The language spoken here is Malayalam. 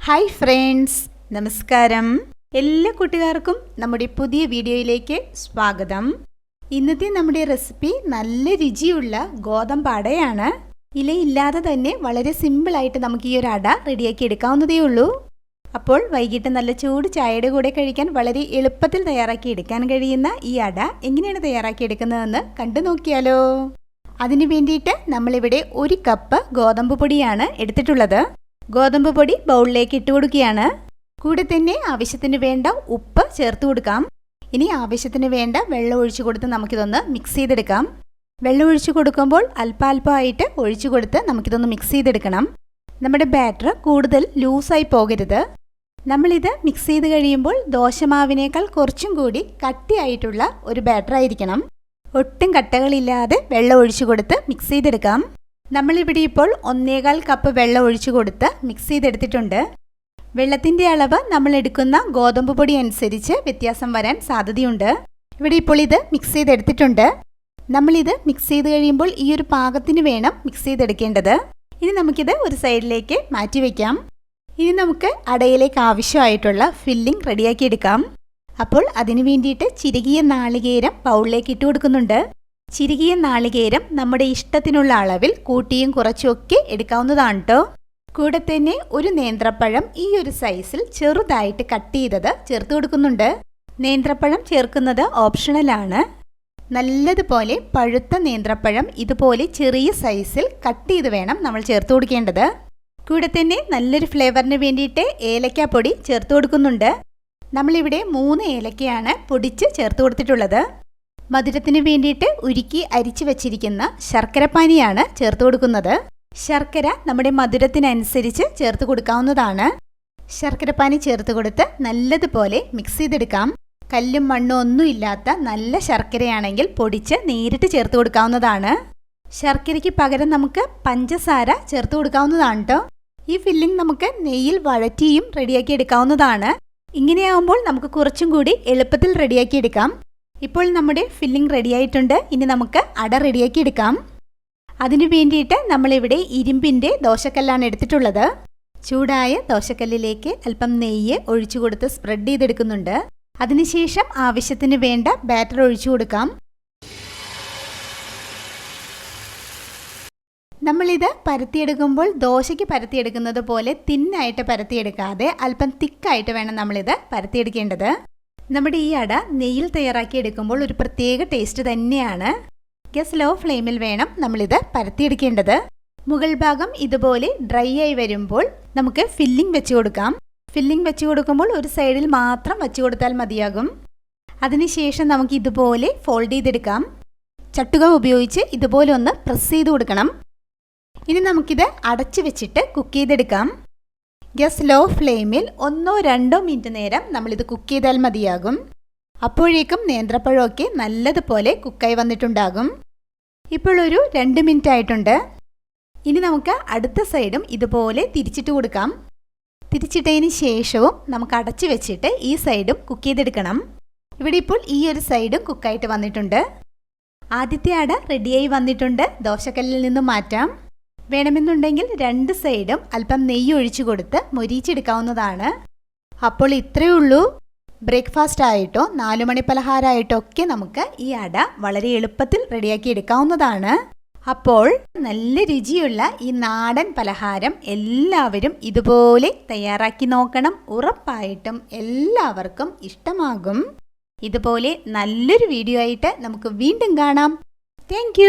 ഹായ് ഫ്രണ്ട്സ്, നമസ്കാരം. എല്ലാ കൂട്ടുകാർക്കും നമ്മുടെ പുതിയ വീഡിയോയിലേക്ക് സ്വാഗതം. ഇന്നത്തെ നമ്മുടെ റെസിപ്പി നല്ല രുചിയുള്ള ഗോതമ്പ് അടയാണ്. ഇലയില്ലാതെ തന്നെ വളരെ സിമ്പിളായിട്ട് നമുക്ക് ഈ ഒരു അട റെഡിയാക്കി എടുക്കാവുന്നതേ ഉള്ളൂ. അപ്പോൾ വൈകിട്ട് നല്ല ചൂട് ചായയുടെ കൂടെ കഴിക്കാൻ വളരെ എളുപ്പത്തിൽ തയ്യാറാക്കി എടുക്കാൻ കഴിയുന്ന ഈ അട എങ്ങനെയാണ് തയ്യാറാക്കി എടുക്കുന്നതെന്ന് കണ്ടു നോക്കിയാലോ. അതിനു വേണ്ടിയിട്ട് നമ്മളിവിടെ 1 കപ്പ് ഗോതമ്പ് പൊടിയാണ് എടുത്തിട്ടുള്ളത്. ഗോതമ്പ് പൊടി ബൗളിലേക്ക് ഇട്ട് കൊടുക്കുകയാണ്. കൂടെ തന്നെ ആവശ്യത്തിന് വേണ്ട ഉപ്പ് ചേർത്ത് കൊടുക്കാം. ഇനി ആവശ്യത്തിന് വേണ്ട വെള്ളം ഒഴിച്ചു കൊടുത്ത് നമുക്കിതൊന്ന് മിക്സ് ചെയ്തെടുക്കാം. വെള്ളം ഒഴിച്ചു കൊടുക്കുമ്പോൾ അല്പാൽപ്പമായിട്ട് ഒഴിച്ചു കൊടുത്ത് നമുക്കിതൊന്ന് മിക്സ് ചെയ്തെടുക്കണം. നമ്മുടെ ബാറ്റർ കൂടുതൽ ലൂസായി പോകരുത്. നമ്മളിത് മിക്സ് ചെയ്ത് കഴിയുമ്പോൾ ദോശമാവിനേക്കാൾ കുറച്ചും കൂടി കട്ടിയായിട്ടുള്ള ഒരു ബാറ്റർ ആയിരിക്കണം. ഒട്ടും കട്ടകളില്ലാതെ വെള്ളം ഒഴിച്ചു കൊടുത്ത് മിക്സ് ചെയ്തെടുക്കാം. നമ്മളിവിടെ ഇപ്പോൾ 1.25 കപ്പ് വെള്ളം ഒഴിച്ചു കൊടുത്ത് മിക്സ് ചെയ്തെടുത്തിട്ടുണ്ട്. വെള്ളത്തിൻ്റെ അളവ് നമ്മൾ എടുക്കുന്ന ഗോതമ്പ് പൊടി അനുസരിച്ച് വ്യത്യാസം വരാൻ സാധ്യതയുണ്ട്. ഇവിടെ ഇപ്പോൾ ഇത് മിക്സ് ചെയ്തെടുത്തിട്ടുണ്ട്. നമ്മളിത് മിക്സ് ചെയ്ത് കഴിയുമ്പോൾ ഈ ഒരു പാകത്തിന് വേണം മിക്സ് ചെയ്തെടുക്കേണ്ടത്. ഇനി നമുക്കിത് ഒരു സൈഡിലേക്ക് മാറ്റി വയ്ക്കാം. ഇനി നമുക്ക് അടയിലേക്ക് ആവശ്യമായിട്ടുള്ള ഫില്ലിംഗ് റെഡിയാക്കി എടുക്കാം. അപ്പോൾ അതിനു വേണ്ടിയിട്ട് ചിരകിയ നാളികേരം ബൗളിലേക്ക് ഇട്ട് കൊടുക്കുന്നുണ്ട്. ചിരകിയ നാളികേരം നമ്മുടെ ഇഷ്ടത്തിനുള്ള അളവിൽ കൂട്ടിയും കുറച്ചുമൊക്കെ എടുക്കാവുന്നതാണ് കേട്ടോ. കൂടെ തന്നെ ഒരു നേന്ത്രപ്പഴം ഈ ഒരു സൈസിൽ ചെറുതായിട്ട് കട്ട് ചെയ്തത് ചേർത്ത് കൊടുക്കുന്നുണ്ട്. നേന്ത്രപ്പഴം ചേർക്കുന്നത് ഓപ്ഷണലാണ്. നല്ലതുപോലെ പഴുത്ത നേന്ത്രപ്പഴം ഇതുപോലെ ചെറിയ സൈസിൽ കട്ട് ചെയ്ത് വേണം നമ്മൾ ചേർത്ത് കൊടുക്കേണ്ടത്. കൂടെ തന്നെ നല്ലൊരു ഫ്ലേവറിന് വേണ്ടിയിട്ട് ഏലക്കാപ്പൊടി ചേർത്ത് കൊടുക്കുന്നുണ്ട്. നമ്മളിവിടെ 3 ഏലക്കയാണ് പൊടിച്ച് ചേർത്ത് കൊടുത്തിട്ടുള്ളത്. മധുരത്തിന് വേണ്ടിയിട്ട് ഉരുക്കി അരിച്ചു വച്ചിരിക്കുന്ന ശർക്കരപ്പാനിയാണ് ചേർത്ത് കൊടുക്കുന്നത്. ശർക്കര നമ്മുടെ മധുരത്തിനനുസരിച്ച് ചേർത്ത് കൊടുക്കാവുന്നതാണ്. ശർക്കരപ്പാനി ചേർത്ത് കൊടുത്ത് നല്ലതുപോലെ മിക്സ് ചെയ്തെടുക്കാം. കല്ലും മണ്ണും ഒന്നും ഇല്ലാത്ത നല്ല ശർക്കരയാണെങ്കിൽ പൊടിച്ച് നേരിട്ട് ചേർത്ത് കൊടുക്കാവുന്നതാണ്. ശർക്കരയ്ക്ക് പകരം നമുക്ക് പഞ്ചസാര ചേർത്ത് കൊടുക്കാവുന്നതാണ് കേട്ടോ. ഈ ഫില്ലിംഗ് നമുക്ക് നെയ്യിൽ വഴറ്റിയും റെഡിയാക്കി എടുക്കാവുന്നതാണ്. ഇങ്ങനെയാവുമ്പോൾ നമുക്ക് കുറച്ചും കൂടി എളുപ്പത്തിൽ റെഡിയാക്കി എടുക്കാം. ഇപ്പോൾ നമ്മുടെ ഫില്ലിംഗ് റെഡിയായിട്ടുണ്ട്. ഇനി നമുക്ക് അട റെഡിയാക്കി എടുക്കാം. അതിനു വേണ്ടിയിട്ട് നമ്മളിവിടെ ഇരുമ്പിൻ്റെ ദോശക്കല്ലാണ് എടുത്തിട്ടുള്ളത്. ചൂടായ ദോശക്കല്ലിലേക്ക് അല്പം നെയ്യ് ഒഴിച്ചു കൊടുത്ത് സ്പ്രെഡ് ചെയ്തെടുക്കുന്നുണ്ട്. അതിനുശേഷം ആവശ്യത്തിന് വേണ്ട ബാറ്റർ ഒഴിച്ചു കൊടുക്കാം. നമ്മളിത് പരത്തിയെടുക്കുമ്പോൾ ദോശയ്ക്ക് പരത്തിയെടുക്കുന്നത് പോലെ തിന്നായിട്ട് പരത്തിയെടുക്കാതെ അല്പം തിക്കായിട്ട് വേണം നമ്മളിത് പരത്തിയെടുക്കേണ്ടത്. നമ്മുടെ ഈ അട നെയ്യിൽ തയ്യാറാക്കി എടുക്കുമ്പോൾ ഒരു പ്രത്യേക ടേസ്റ്റ് തന്നെയാണ്. ഗ്യാസ് ലോ ഫ്ലെയിമിൽ വേണം നമ്മളിത് പരത്തിയെടുക്കേണ്ടത്. മുകൾ ഭാഗം ഇതുപോലെ ഡ്രൈ ആയി വരുമ്പോൾ നമുക്ക് ഫില്ലിംഗ് വെച്ച് കൊടുക്കാം. ഫില്ലിംഗ് വെച്ച് കൊടുക്കുമ്പോൾ ഒരു സൈഡിൽ മാത്രം വെച്ച് കൊടുത്താൽ മതിയാകും. അതിനുശേഷം നമുക്ക് ഇതുപോലെ ഫോൾഡ് ചെയ്തെടുക്കാം. ചട്ടുക ഉപയോഗിച്ച് ഇതുപോലെ ഒന്ന് പ്രസ് ചെയ്ത് കൊടുക്കണം. ഇനി നമുക്കിത് അടച്ചു വെച്ചിട്ട് കുക്ക് ചെയ്തെടുക്കാം. ഗ്യാസ് ലോ ഫ്ലെയിമിൽ 1-2 മിനിറ്റ് നേരം നമ്മളിത് കുക്ക് ചെയ്താൽ മതിയാകും. അപ്പോഴേക്കും നേന്ത്രപ്പഴമൊക്കെ നല്ലതുപോലെ കുക്കായി വന്നിട്ടുണ്ടാകും. ഇപ്പോൾ ഒരു 2 മിനിറ്റ് ആയിട്ടുണ്ട്. ഇനി നമുക്ക് അടുത്ത സൈഡും ഇതുപോലെ തിരിച്ചിട്ട് കൊടുക്കാം. തിരിച്ചിട്ടതിന് ശേഷവും നമുക്ക് അടച്ചു വെച്ചിട്ട് ഈ സൈഡും കുക്ക് ചെയ്തെടുക്കണം. ഇവിടെ ഇപ്പോൾ ഈ ഒരു സൈഡും കുക്കായിട്ട് വന്നിട്ടുണ്ട്. ആദ്യത്തെ അട റെഡിയായി വന്നിട്ടുണ്ട്. ദോശക്കല്ലിൽ നിന്നും മാറ്റാം. വേണമെന്നുണ്ടെങ്കിൽ 2 സൈഡും അല്പം നെയ്യ് ഒഴിച്ചു കൊടുത്ത് മൊരിച്ചെടുക്കാവുന്നതാണ്. അപ്പോൾ ഇത്രയേ ഉള്ളൂ. ബ്രേക്ക്ഫാസ്റ്റ് ആയിട്ടോ 4 മണി പലഹാരമായിട്ടോ ഒക്കെ നമുക്ക് ഈ അട വളരെ എളുപ്പത്തിൽ റെഡിയാക്കി എടുക്കാവുന്നതാണ്. അപ്പോൾ നല്ല രുചിയുള്ള ഈ നാടൻ പലഹാരം എല്ലാവരും ഇതുപോലെ തയ്യാറാക്കി നോക്കണം. ഉറപ്പായിട്ടും എല്ലാവർക്കും ഇഷ്ടമാകും. ഇതുപോലെ നല്ലൊരു വീഡിയോ ആയിട്ട് നമുക്ക് വീണ്ടും കാണാം. താങ്ക്